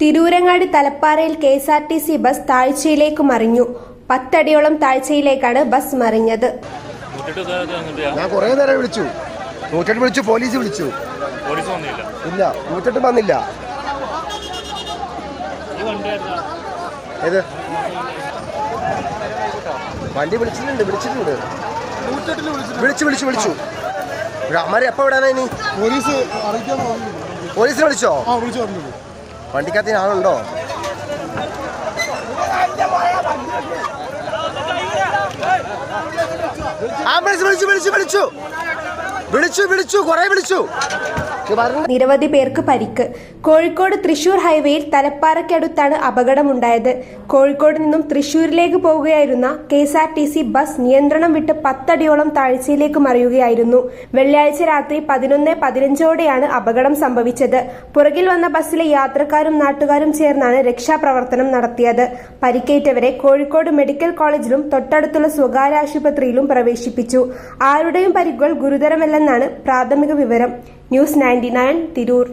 Tirurangadi തലപ്പാറയിൽ KSRTC bus താഴ്ചയിലേക്ക് മറിഞ്ഞു. 10 അടിയോളം താഴ്ചയിലേക്കാണ് bus മറിഞ്ഞത്. ഞാൻ കുറേ നേരം വിളിച്ചു, 108 വിളിച്ചു, പോലീസ് വിളിച്ചു, ഇല്ല 108 വന്നില്ല. ഏത് വണ്ടി വിളിച്ചിട്ടുണ്ട് വിളിച്ചു അമ്മാരെ എപ്പോ വിടാനാ ഇനി? പോലീസ് വിളിച്ചോ? വണ്ടിക്കകത്ത് ആളുണ്ടോ? ആംബുലൻസ് വിളിച്ചു കുറെ വിളിച്ചു. നിരവധി പേർക്ക് പരിക്ക്. കോഴിക്കോട് തൃശൂർ ഹൈവേയിൽ തലപ്പാറയ്ക്കടുത്താണ് അപകടമുണ്ടായത്. കോഴിക്കോട് നിന്നും തൃശൂരിലേക്ക് പോവുകയായിരുന്ന കെഎസ്ആർടിസി ബസ് നിയന്ത്രണം വിട്ട് 10 അടിയോളം താഴ്ചയിലേക്ക് മറിയുകയായിരുന്നു. വെള്ളിയാഴ്ച രാത്രി 11:15ഓടെയാണ് അപകടം സംഭവിച്ചത്. പുറകിൽ വന്ന ബസ്സിലെ യാത്രക്കാരും നാട്ടുകാരും ചേർന്നാണ് രക്ഷാപ്രവർത്തനം നടത്തിയത്. പരിക്കേറ്റവരെ കോഴിക്കോട് മെഡിക്കൽ കോളേജിലും തൊട്ടടുത്തുള്ള സ്വകാര്യ ആശുപത്രിയിലും പ്രവേശിപ്പിച്ചു. ആരുടെയും പരിക്കുകൾ ഗുരുതരമല്ലെന്നാണ് പ്രാഥമിക വിവരം. ന്യൂസ് 99 തിരൂർ.